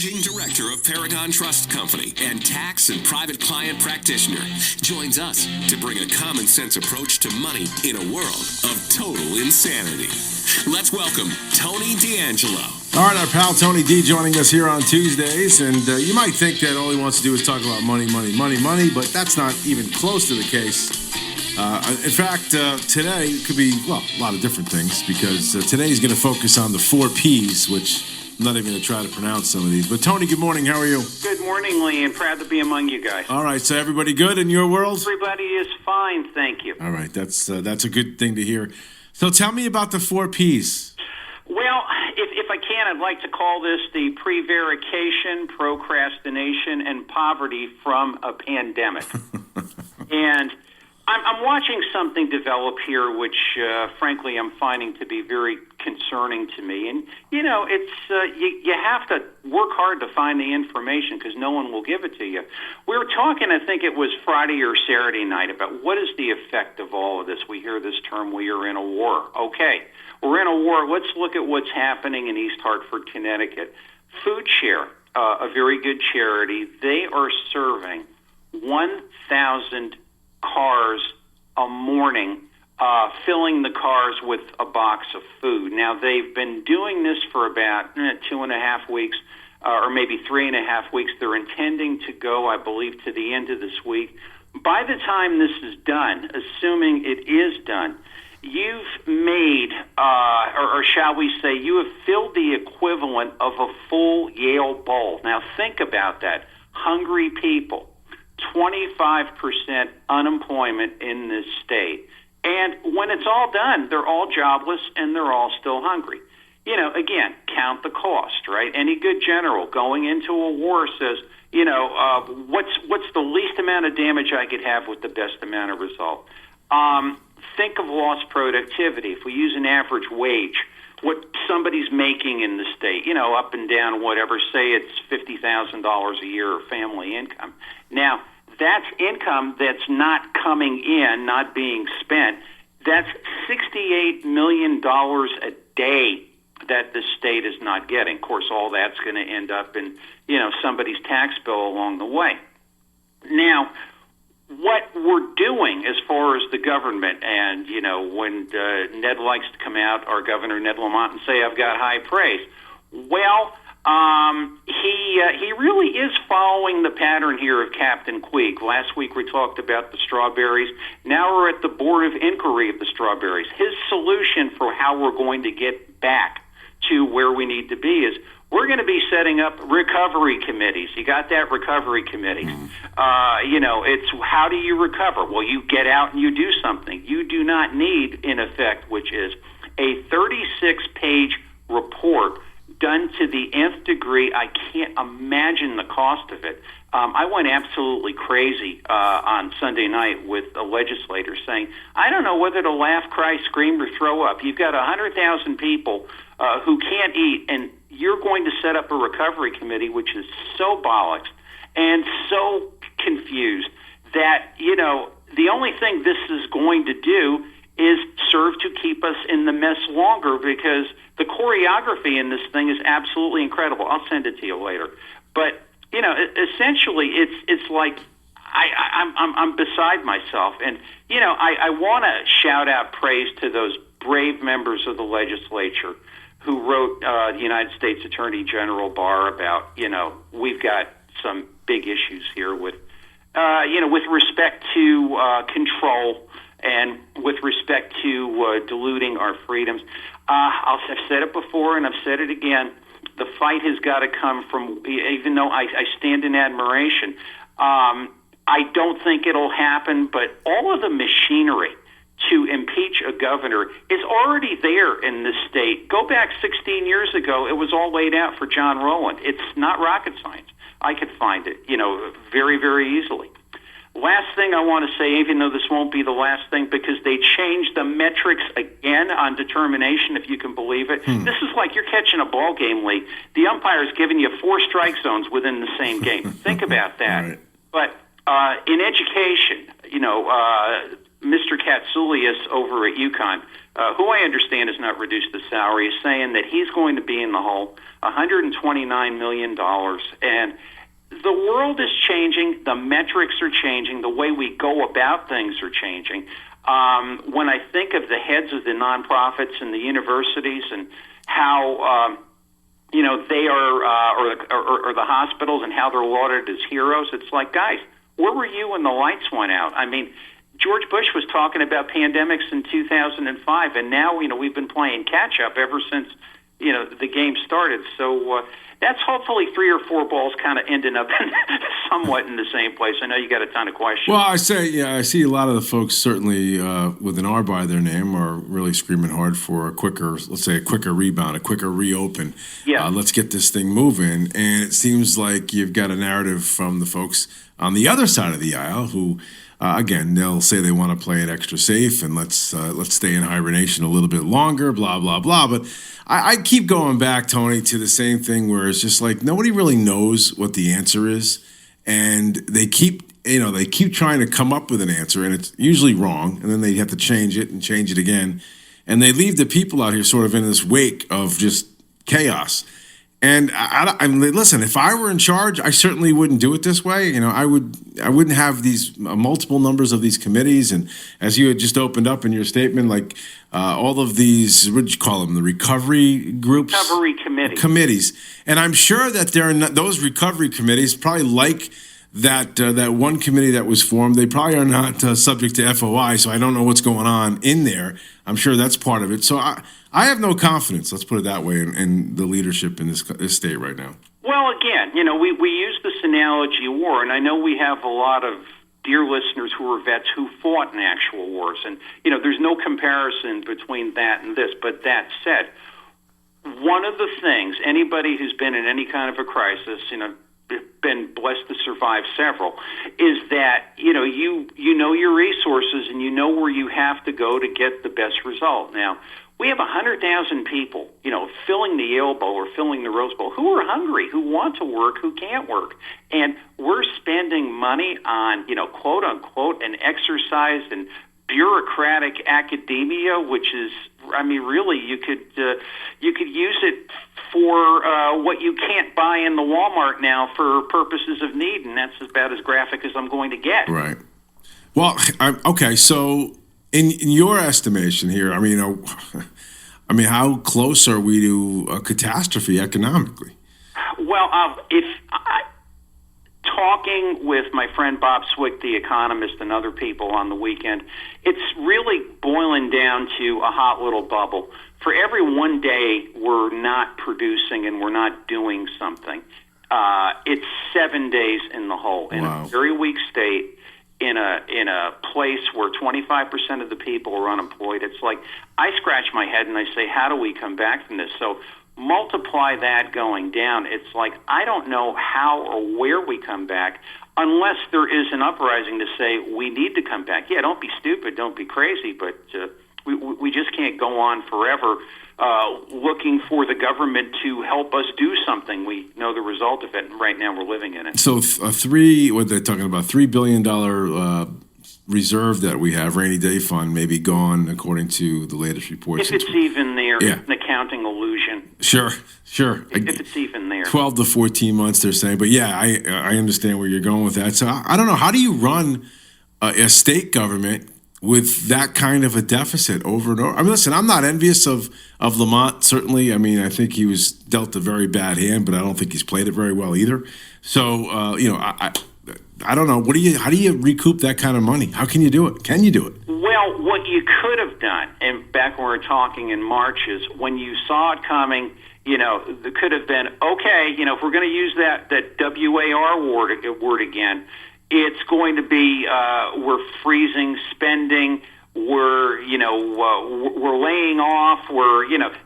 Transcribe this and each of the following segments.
Managing Director of Paragon Trust Company and tax and private client practitioner, joins us to bring a common sense approach to money in a world of total insanity. Let's welcome Tony D'Angelo. All right, our pal Tony D joining us here on Tuesdays, and you might think that all he wants to do is talk about money, but that's not even close to the case. In fact, today could be, a lot of different things, because today he's going to focus on the 4 Ps, which I'm not even going to try to pronounce some of these. But Tony, good morning. How are you? Good morning, Lee, and proud to be among you guys. All right, so everybody good in your world? Everybody is fine, thank you. All right, that's a good thing to hear. So tell me about the 4 Ps. Well, if I can, I'd like to call this the prevarication, procrastination, and poverty from a pandemic. And I'm watching something develop here, which, frankly, I'm finding to be very concerning to me. And, it's you have to work hard to find the information because no one will give it to you. We were talking, I think it was Friday or Saturday night, about what is the effect of all of this. We hear this term, we are in a war. Okay, we're in a war. Let's look at what's happening in East Hartford, Connecticut. Food Share, a very good charity, they are serving 1,000 cars a morning, filling the cars with a box of food. Now, they've been doing this for about 2.5 weeks, or maybe 3.5 weeks. They're intending to go, I believe, to the end of this week. By the time this is done, assuming it is done, you've made, or shall we say, you have filled the equivalent of a full Yale bowl. Now, think about that. Hungry people. 25% unemployment in this state. And when it's all done, they're all jobless and they're all still hungry. Again, count the cost, right? Any good general going into a war says, what's the least amount of damage I could have with the best amount of result? Think of lost productivity. If we use an average wage, what somebody's making in the state, up and down, whatever, say it's $50,000 a year of family income. Now, that's income that's not coming in, not being spent. That's $68 million a day that the state is not getting. Of course, all that's going to end up in, somebody's tax bill along the way. Now, what we're doing as far as the government, and, when Ned likes to come out, our Governor Ned Lamont, and say, I've got high praise. Well, he really is following the pattern here of Captain Queeg. Last week we talked about the strawberries. Now we're at the Board of Inquiry of the strawberries. His solution for how we're going to get back to where we need to be is we're going to be setting up recovery committees. You got that, recovery committees. It's how do you recover? Well, you get out and you do something. You do not need, in effect, which is a 36-page report done to the nth degree. I can't imagine the cost of it. I went absolutely crazy on Sunday night with a legislator saying, I don't know whether to laugh, cry, scream, or throw up. You've got 100,000 people who can't eat, and you're going to set up a recovery committee, which is so bollocks and so confused that, the only thing this is going to do is serve to keep us in the mess longer, because the choreography in this thing is absolutely incredible. I'll send it to you later. But, essentially it's like I'm beside myself. And, I want to shout out praise to those brave members of the legislature who wrote the United States Attorney General Barr about, we've got some big issues here with, with respect to control and with respect to diluting our freedoms. I've said it before and I've said it again. The fight has got to come from, even though I stand in admiration, I don't think it'll happen, but all of the machinery to impeach a governor is already there in this state. Go back 16 years ago, it was all laid out for John Rowland. It's not rocket science. I could find it, very, very easily. Last thing I want to say, even though this won't be the last thing, because they changed the metrics again on determination, if you can believe it. This is like you're catching a ball game, Lee. The umpire's giving you 4 strike zones within the same game. Think about that. Right. But in education, Mr. Katsoulias over at UConn, who I understand has not reduced the salary, is saying that he's going to be in the hole $129 million. And the world is changing. The metrics are changing. The way we go about things are changing. When I think of the heads of the nonprofits and the universities and how they are, or the hospitals and how they're lauded as heroes, it's like, guys, where were you when the lights went out? I mean, George Bush was talking about pandemics in 2005, and now, we've been playing catch-up ever since, the game started. So that's hopefully 3 or 4 balls kind of ending up somewhat in the same place. I know you got a ton of questions. Well, I see a lot of the folks certainly with an R by their name are really screaming hard for a quicker rebound, a quicker reopen. Yeah. Let's get this thing moving. And it seems like you've got a narrative from the folks on the other side of the aisle who, again, they'll say they want to play it extra safe and let's stay in hibernation a little bit longer, blah, blah, blah. But I keep going back, Tony, to the same thing where it's just like nobody really knows what the answer is. And they keep trying to come up with an answer, and it's usually wrong. And then they have to change it again. And they leave the people out here sort of in this wake of just chaos. And I mean, listen, if I were in charge, I certainly wouldn't do it this way. I wouldn't have these multiple numbers of these committees. And as you had just opened up in your statement, like all of these, what did you call them, the recovery groups? Recovery committees. And I'm sure that those recovery committees, probably like that one committee that was formed, they probably are not subject to FOI, so I don't know what's going on in there. I'm sure that's part of it. So I have no confidence, let's put it that way, in the leadership in this state right now. Well, again, we use this analogy war, and I know we have a lot of dear listeners who are vets who fought in actual wars, and, there's no comparison between that and this. But that said, one of the things, anybody who's been in any kind of a crisis, been blessed to survive several, is that you know your resources and you know where you have to go to get the best result. Now, we have 100,000 people, filling the Yale Bowl or filling the Rose Bowl, who are hungry, who want to work, who can't work, and we're spending money on quote unquote an exercise in bureaucratic academia, which is, really you could use it for what you can't buy in the Walmart now for purposes of need, and that's about as graphic as I'm going to get. Right. Well, okay. So, in your estimation here, how close are we to a catastrophe economically? Well, talking with my friend Bob Swick, the economist, and other people on the weekend, it's really boiling down to a hot little bubble. For every one day we're not producing and we're not doing something, it's 7 days in the hole. In a very weak state, in a place where 25% of the people are unemployed. It's like I scratch my head and I say, how do we come back from this? So multiply that going down. It's like I don't know how or where we come back unless there is an uprising to say we need to come back. Yeah, don't be stupid, don't be crazy, but we just can't go on forever looking for the government to help us do something. We know the result of it, and right now we're living in it. So what they're talking about, $3 billion reserve that we have, rainy day fund, may be gone according to the latest reports. If it's even there, yeah. It's an accounting illusion. Sure. If it's even there. 12 to 14 months, they're saying. But yeah, I understand where you're going with that. So I don't know. How do you run a state government with that kind of a deficit over and over? Listen, I'm not envious of Lamont, certainly. I think he was dealt a very bad hand, but I don't think he's played it very well either. So, I don't know. How do you recoup that kind of money? How can you do it? Can you do it? Well, what you could have done, and back when we were talking in March, is when you saw it coming, there could have been, okay, if we're going to use that WAR word again, it's going to be we're freezing spending, we're laying off,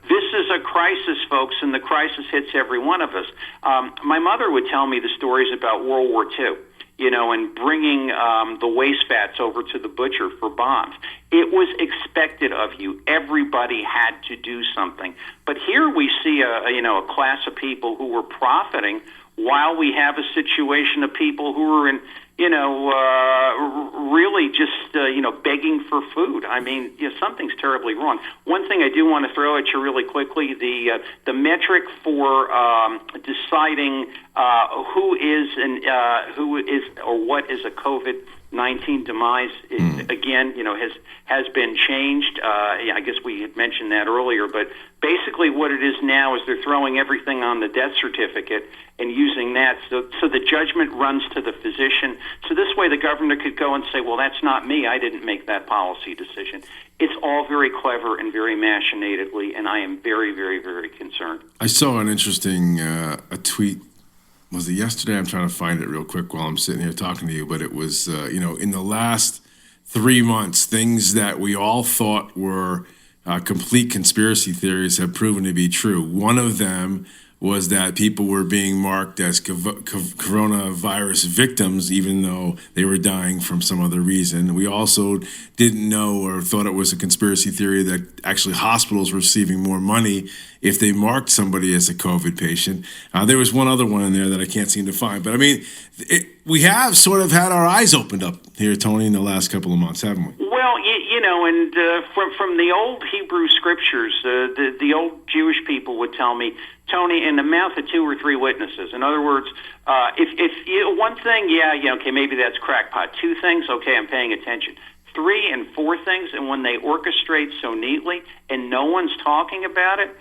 this is a crisis, folks, and the crisis hits every one of us. My mother would tell me the stories about World War II, and bringing the waste fats over to the butcher for bombs. It was expected of you. Everybody had to do something. But here we see a class of people who were profiting while we have a situation of people who are in really just begging for food. I mean, something's terribly wrong. One thing I do want to throw at you really quickly: the metric for deciding who is or what is a COVID-19 demise again, has been changed. I guess we had mentioned that earlier, but basically what it is now is they're throwing everything on the death certificate and using that so the judgment runs to the physician. So this way the governor could go and say, well, that's not me. I didn't make that policy decision. It's all very clever and very machinatedly, and I am very, very, very concerned. I saw an interesting a tweet. Was it yesterday? I'm trying to find it real quick while I'm sitting here talking to you. But it was, in the last 3 months, things that we all thought were complete conspiracy theories have proven to be true. One of them was that people were being marked as coronavirus victims, even though they were dying from some other reason. We also didn't know or thought it was a conspiracy theory that actually hospitals were receiving more money if they marked somebody as a COVID patient. There was one other one in there that I can't seem to find. But, I mean, we have sort of had our eyes opened up here, Tony, in the last couple of months, haven't we? Well, and from the old Hebrew scriptures, the old Jewish people would tell me, Tony, in the mouth of 2 or 3 witnesses. In other words, if one thing, okay, maybe that's crackpot. 2 things, okay, I'm paying attention. 3 and 4 things, and when they orchestrate so neatly and no one's talking about it,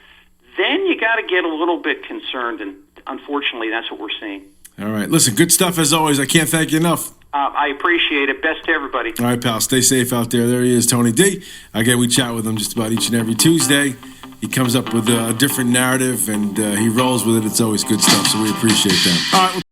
then you got to get a little bit concerned, and unfortunately, that's what we're seeing. All right. Listen, good stuff as always. I can't thank you enough. I appreciate it. Best to everybody. All right, pal. Stay safe out there. There he is, Tony D. Again, we chat with him just about each and every Tuesday. He comes up with a different narrative, and he rolls with it. It's always good stuff, so we appreciate that. All right.